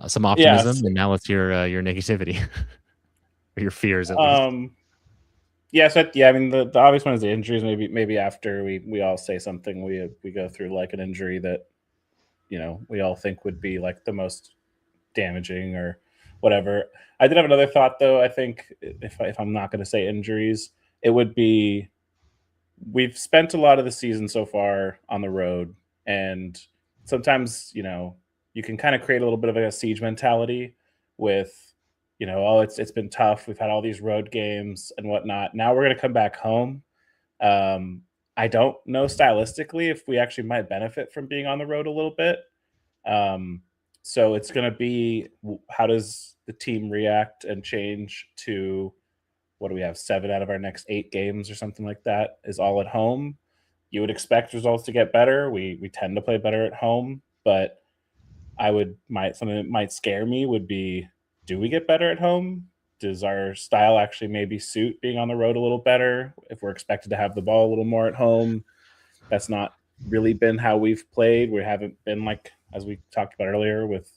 Some optimism, and now let's hear your negativity or your fears. At least. I mean the obvious one is the injuries. Maybe after we all say something, we go through like an injury that we all think would be like the most damaging or whatever. I did have another thought though. I think if I'm not going to say injuries, it would be we've spent a lot of the season so far on the road, and sometimes you can kind of create a little bit of a siege mentality with it's been tough. We've had all these road games and whatnot. Now we're going to come back home. I don't know stylistically if we actually might benefit from being on the road a little bit. So it's going to be, how does the team react and change to, what do we have, 7 out of our next 8 games or something like that is all at home. You would expect results to get better. We tend to play better at home, but something that might scare me would be, do we get better at home? Does our style actually maybe suit being on the road a little better if we're expected to have the ball a little more at home? That's not really been how we've played. We haven't been like, as we talked about earlier with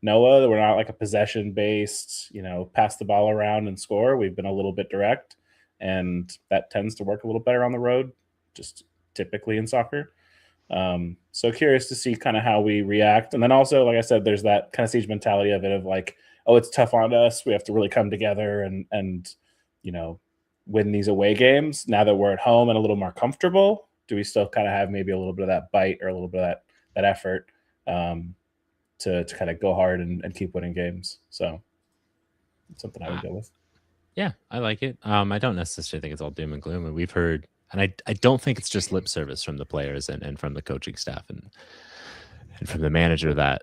Noah, we're not like a possession-based, pass the ball around and score. We've been a little bit direct, and that tends to work a little better on the road, just typically in soccer. So curious to see kind of how we react. And then also, like I said, there's that kind of siege mentality of it of like, oh, it's tough on us. We have to really come together and win these away games. Now that we're at home and a little more comfortable, do we still kind of have maybe a little bit of that bite or a little bit of that effort to kind of go hard and keep winning games? So it's something I would go with. Yeah, I like it. I don't necessarily think it's all doom and gloom. And we've heard, and I don't think it's just lip service from the players and from the coaching staff and from the manager that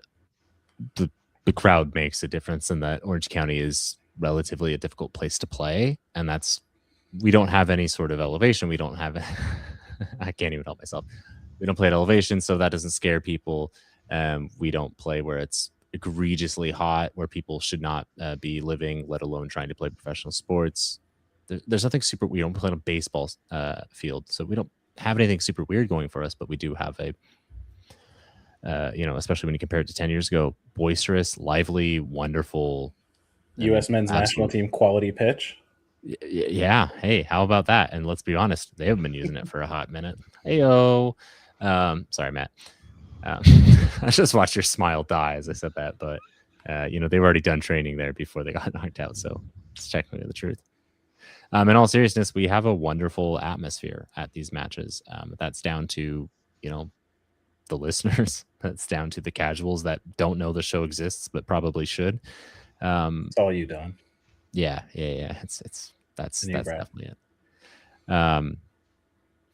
the crowd makes a difference, and that Orange County is relatively a difficult place to play. And we don't have any sort of elevation. We don't have, I can't even help myself. We don't play at elevation, so that doesn't scare people. We don't play where it's egregiously hot, where people should not be living, let alone trying to play professional sports. There's nothing super, we don't play on a baseball field, so we don't have anything super weird going for us, but we do have a, especially when you compare it to 10 years ago, boisterous, lively, wonderful U.S. men's national team quality pitch. Yeah. Hey, how about that? And let's be honest, they haven't been using it for a hot minute. Heyo. Sorry, Matt. I just watched your smile die as I said that, but they've already done training there before they got knocked out, so it's technically the truth. In all seriousness, we have a wonderful atmosphere at these matches. That's down to the listeners. That's down to the casuals that don't know the show exists but probably should. It's all you, Don. Yeah. That's definitely it.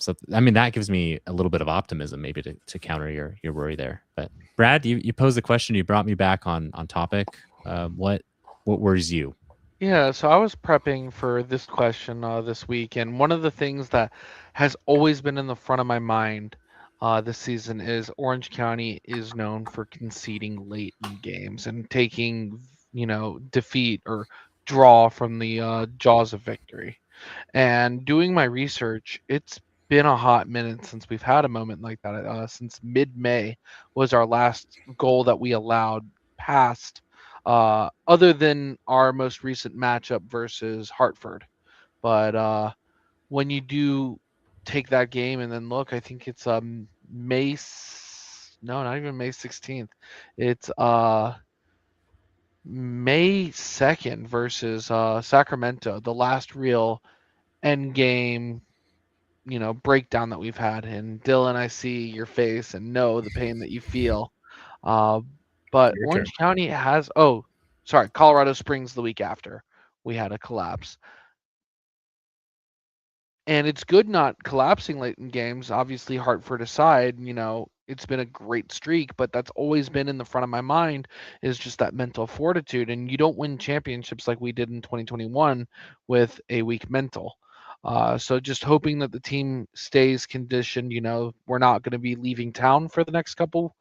So I mean, that gives me a little bit of optimism, maybe to counter your worry there. But Brad, you posed the question. You brought me back on topic. What worries you Yeah, so I was prepping for this question this week, and one of the things that has always been in the front of my mind this season is Orange County is known for conceding late in games and taking, defeat or draw from the jaws of victory. And doing my research, it's been a hot minute since we've had a moment like that. Since mid-May was our last goal that we allowed past, other than our most recent matchup versus Hartford. But when you do take that game and then look, I think it's no, not even May 16th. It's May 2nd versus Sacramento, the last real end game, breakdown that we've had. And Dylan, I see your face and know the pain that you feel. Uh, but Your turn. Orange County has, oh, sorry, Colorado Springs the week after we had a collapse. And it's good not collapsing late in games. Obviously, Hartford aside, it's been a great streak, but that's always been in the front of my mind is just that mental fortitude. And you don't win championships like we did in 2021 with a weak mental. So just hoping that the team stays conditioned. We're not going to be leaving town for the next couple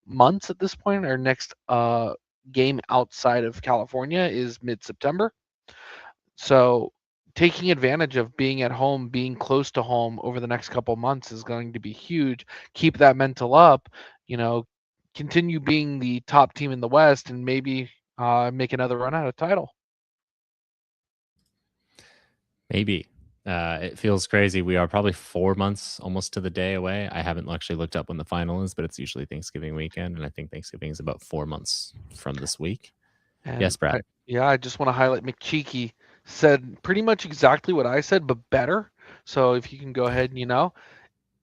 months at this point. Our next game outside of California is mid-September. So taking advantage of being at home, being close to home over the next couple months is going to be huge. Keep that mental up, you know, continue being the top team in the West and maybe make another run at a title. Maybe. It feels crazy. We are probably 4 months almost to the day away. I haven't actually looked up when the final is, but it's usually Thanksgiving weekend, and I think Thanksgiving is about 4 months from this week. And Yes, Brad. I just want to highlight McCheeky said pretty much exactly what I said, but better. So if you can go ahead and,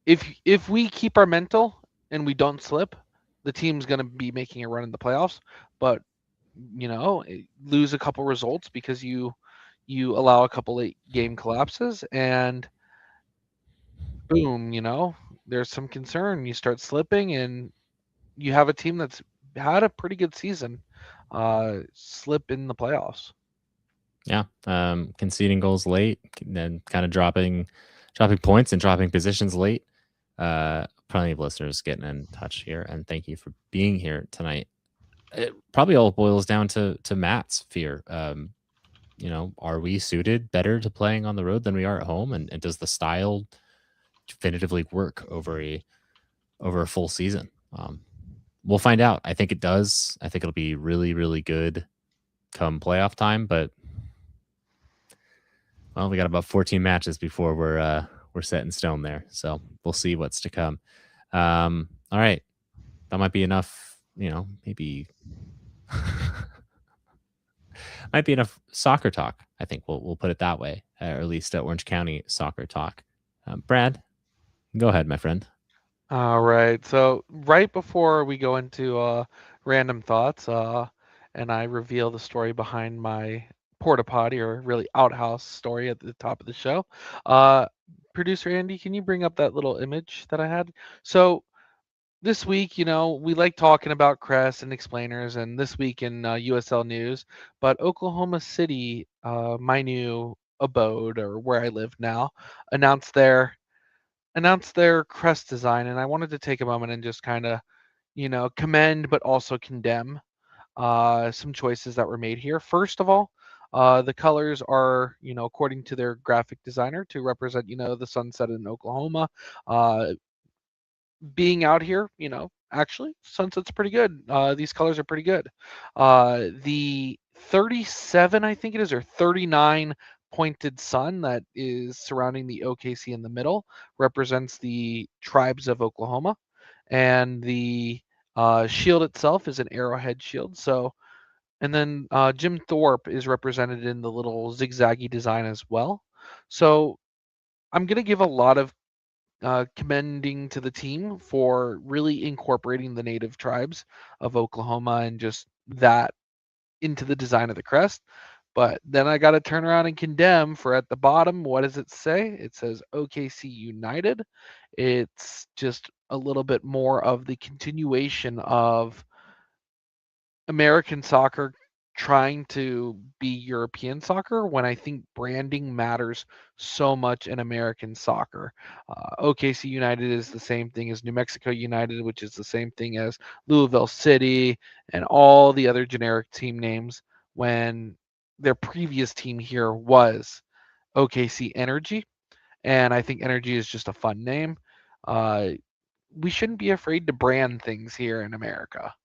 if we keep our mental and we don't slip, the team's going to be making a run in the playoffs. But lose a couple results because you allow a couple late game collapses and boom, there's some concern. You start slipping and you have a team that's had a pretty good season slip in the playoffs. Yeah. Conceding goals late, then kind of dropping points and dropping positions late. Plenty of listeners getting in touch here, and thank you for being here tonight. It probably all boils down to Matt's fear. Are we suited better to playing on the road than we are at home? And does the style definitively work over a full season? We'll find out. I think it does. I think it'll be really, really good come playoff time. But well, we got about 14 matches before we're set in stone there. So we'll see what's to come. All right, that might be enough. Maybe might be enough soccer talk. I think we'll put it that way, or at least Orange County soccer talk. Brad, go ahead, my friend. All right. So right before we go into random thoughts, and I reveal the story behind my porta potty or really outhouse story at the top of the show, uh, producer Andy, can you bring up that little image that I had? So this week, we like talking about crests and explainers, and this week in USL News, but Oklahoma City, my new abode or where I live now, announced their crest design, and I wanted to take a moment and just kind of, commend but also condemn some choices that were made here. First of all, the colors are, according to their graphic designer, to represent, the sunset in Oklahoma. Uh, Being out here, actually, sunset's pretty good. These colors are pretty good. The 37, I think it is, or 39 pointed sun that is surrounding the OKC in the middle represents the tribes of Oklahoma. And the shield itself is an arrowhead shield. So, and then Jim Thorpe is represented in the little zigzaggy design as well. So I'm going to give a lot of commending to the team for really incorporating the native tribes of Oklahoma and just that into the design of the crest. But then I got to turn around and condemn for at the bottom. What does it say? It says OKC United. It's just a little bit more of the continuation of American soccer trying to be European soccer when I think branding matters so much in American soccer. OKC United is the same thing as New Mexico United, which is the same thing as Louisville City and all the other generic team names, when their previous team here was OKC Energy. And I think Energy is just a fun name. Uh, we shouldn't be afraid to brand things here in America.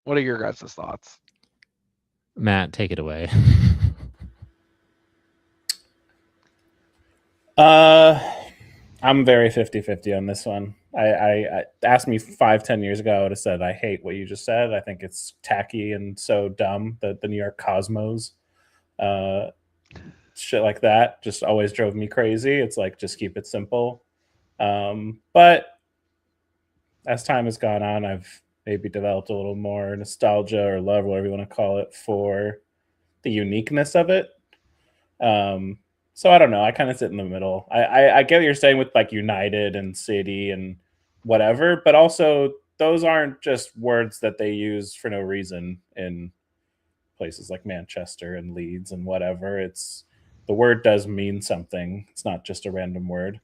What are your guys' thoughts? Matt, take it away. I'm very 50-50 on this one. I asked me 5-10 years ago, I would have said I hate what you just said. I think it's tacky and so dumb. The New York Cosmos, shit like that, just always drove me crazy. It's like, just keep it simple. But as time has gone on, I've maybe developed a little more nostalgia or love, whatever you want to call it, for the uniqueness of it. So I don't know. I kind of sit in the middle. I get what you're saying with like United and City and whatever, but also those aren't just words that they use for no reason in places like Manchester and Leeds and whatever. It's, the word does mean something. It's not just a random word.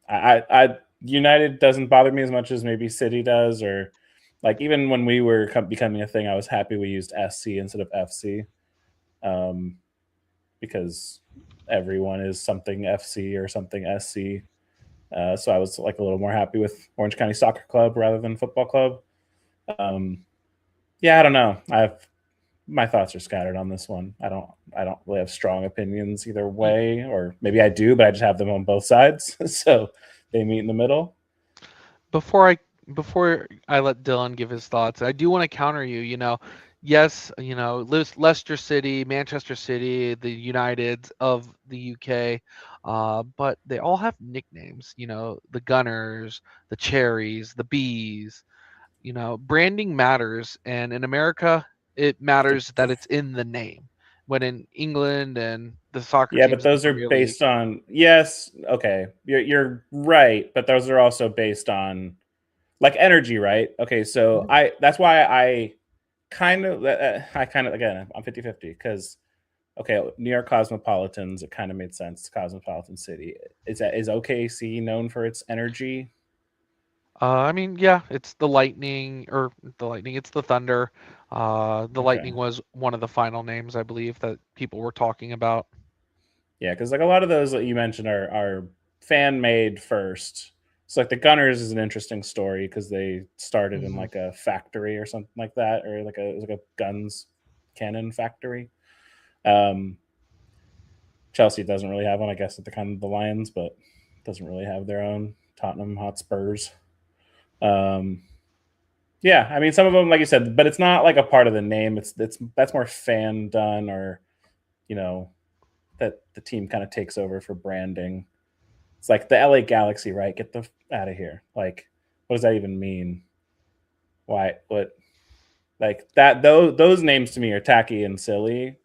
I United doesn't bother me as much as maybe City does, or like even when we were becoming a thing, I was happy we used SC instead of FC. Because everyone is something FC or something SC. So I was like a little more happy with Orange County Soccer Club rather than Football Club. Yeah, I don't know. My thoughts are scattered on this one. I don't really have strong opinions either way, or maybe I do, but I just have them on both sides. So they meet in the middle. Before I let Dylan give his thoughts, I do want to counter you. Yes, Leicester City, Manchester City, the Uniteds of the UK, but they all have nicknames. The Gunners, the Cherries, the Bees. Branding matters, and in America, it matters that it's in the name. When in England and the soccer Yeah, teams but in the those are Premier League, based on, yes, okay, you're right, but those are also based on like energy, right? Okay, so that's why I kind of again, I'm 50-50 because okay, New York Cosmopolitans, it kind of made sense. Cosmopolitan City. Is OKC known for its energy? I mean, yeah, it's the Lightning, or the Lightning, it's the Thunder. The Okay. Lightning was one of the final names, I believe, that people were talking about. Yeah, because like a lot of those that you mentioned are fan made first. So like the Gunners is an interesting story because they started in like a factory or something like that, or like it was like a guns cannon factory. Chelsea doesn't really have one, I guess, at the kind of the Lions, but doesn't really have their own. Tottenham Hotspurs. Yeah, I mean some of them, like you said, but it's not like a part of the name. It's that's more fan done, or that the team kind of takes over for branding. It's like the LA Galaxy, right? Get the out of here. Like, what does that even mean? Why? What? Like that? Those names to me are tacky and silly.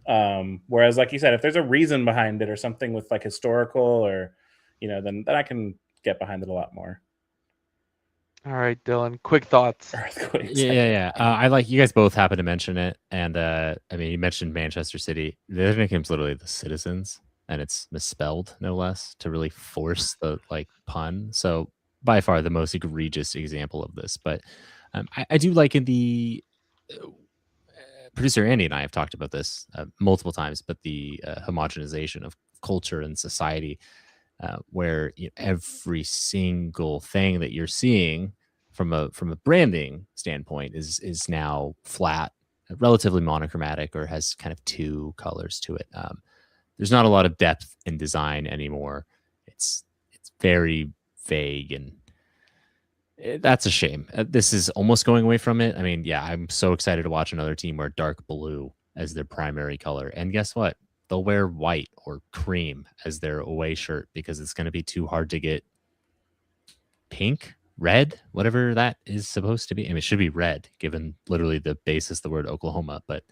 Whereas, like you said, if there's a reason behind it or something with like historical, or then I can get behind it a lot more. All right, Dylan, quick thoughts. Earthquakes. Yeah. I like, you guys both happen to mention it, and I mean, you mentioned Manchester City. Their nickname's literally the Citizens, and it's misspelled no less to really force the like pun. So by far the most egregious example of this, but I do like in the producer Andy and I have talked about this multiple times, but the homogenization of culture and society, where every single thing that you're seeing from a branding standpoint is now flat, relatively monochromatic, or has kind of two colors to it. There's not a lot of depth in design anymore. It's very vague, and that's a shame. This is almost going away from it. I mean, yeah, I'm so excited to watch another team wear dark blue as their primary color. And guess what? They'll wear white or cream as their away shirt because it's going to be too hard to get pink, red, whatever that is supposed to be. I mean, it should be red, given literally the basis of the word Oklahoma. But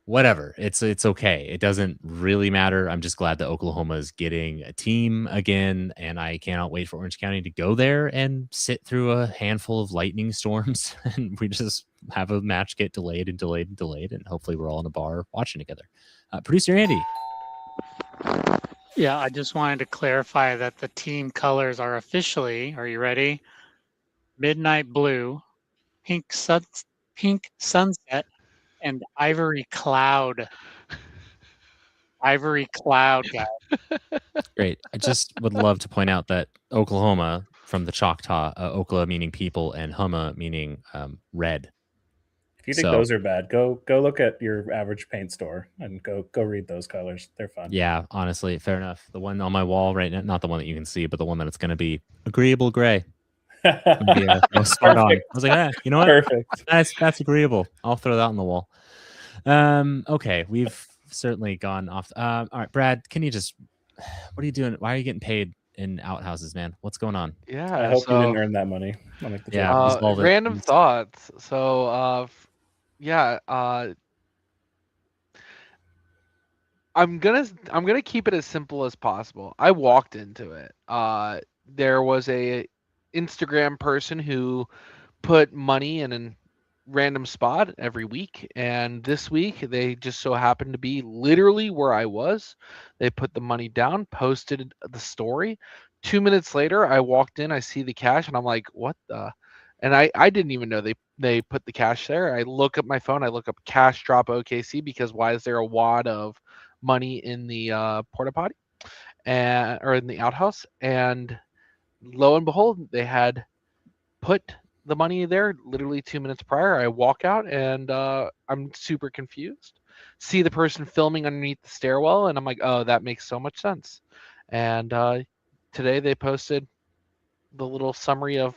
whatever. It's okay. It doesn't really matter. I'm just glad that Oklahoma is getting a team again, and I cannot wait for Orange County to go there and sit through a handful of lightning storms, and we just have a match get delayed and delayed and delayed, and hopefully we're all in a bar watching together. Producer Andy. Yeah, I just wanted to clarify that the team colors are officially, are you ready? Midnight blue, pink sunset, and ivory cloud. Ivory cloud, guys. Great. I just would love to point out that Oklahoma, from the Choctaw, Okla meaning people and Huma meaning red. If you think So- those are bad, go look at your average paint store and go read those colors. They're fun. Yeah, honestly, fair enough. The one on my wall right now, not the one that you can see, but the one that it's going to be agreeable gray. Yeah, spot on. I was like, you know what? Perfect. That's agreeable. I'll throw that on the wall. Okay, we've certainly gone off. All right, Brad, can you just? What are you doing? Why are you getting paid in outhouses, man? What's going on? Yeah. I hope so, you didn't earn that money. I'll make the Yeah, joke. resolve it, random please. thoughts. So, yeah. I'm gonna keep it as simple as possible. I walked into it. There was a Instagram person who put money in a random spot every week, and this week they just so happened to be literally where I was. They put the money down, posted the story. 2 minutes later, I walked in, I see the cash, and I'm like, what the? And I didn't even know they put the cash there. I look up my phone, I look up cash drop OKC because why is there a wad of money in the porta potty or in the outhouse? And lo and behold, they had put the money there literally 2 minutes prior. I walk out and I'm super confused. See the person filming underneath the stairwell, and I'm like, oh, that makes so much sense. And today they posted the little summary of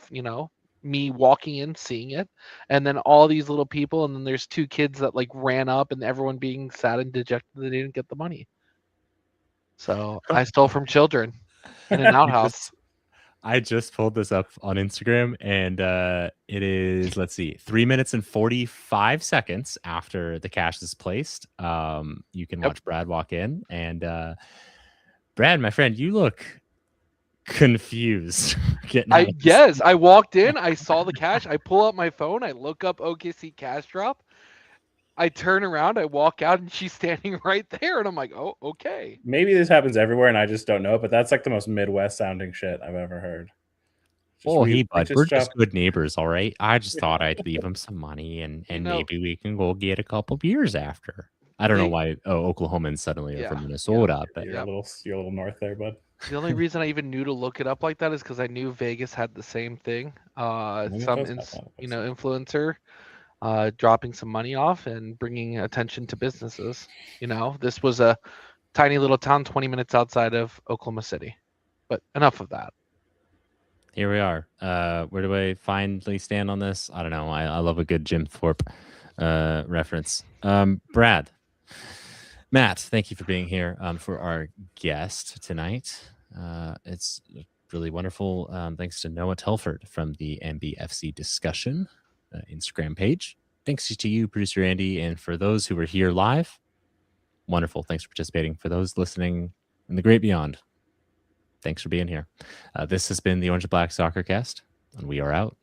me walking in, seeing it, and then all these little people, and then there's two kids that like ran up, and everyone being sad and dejected that they didn't get the money. So I stole from children in an outhouse. I just pulled this up on Instagram, and it is, let's see, 3 minutes and 45 seconds after the cash is placed. You can watch Brad walk in, and Brad, my friend, you look confused. Yes, I walked in, I saw the cash, I pull out my phone, I look up OKC cash drop, I turn around, I walk out, and she's standing right there, and I'm like, oh, okay. Maybe this happens everywhere and I just don't know, but that's like the most Midwest sounding shit I've ever heard. Oh, hey, bud, we're just good neighbors, all right? I just thought I'd leave him some money, and maybe we can go get a couple beers after. I don't know why Oklahomans suddenly are from Minnesota, but you're a little north there, bud. The only reason I even knew to look it up like that is because I knew Vegas had the same thing. Influencer dropping some money off and bringing attention to businesses. This was a tiny little town 20 minutes outside of Oklahoma City. But enough of that. Here we are. Where do I finally stand on this? I don't know. I love a good Jim Thorpe reference. Brad, Matt, thank you for being here for our guest tonight. It's really wonderful. Thanks to Noah Telford from the MBFC Discussion Instagram page. Thanks to you, producer Andy, and for those who were here live. Wonderful. Thanks for participating. For those listening in the great beyond, thanks for being here. This has been the Orange and Black SoccerCast, and we are out.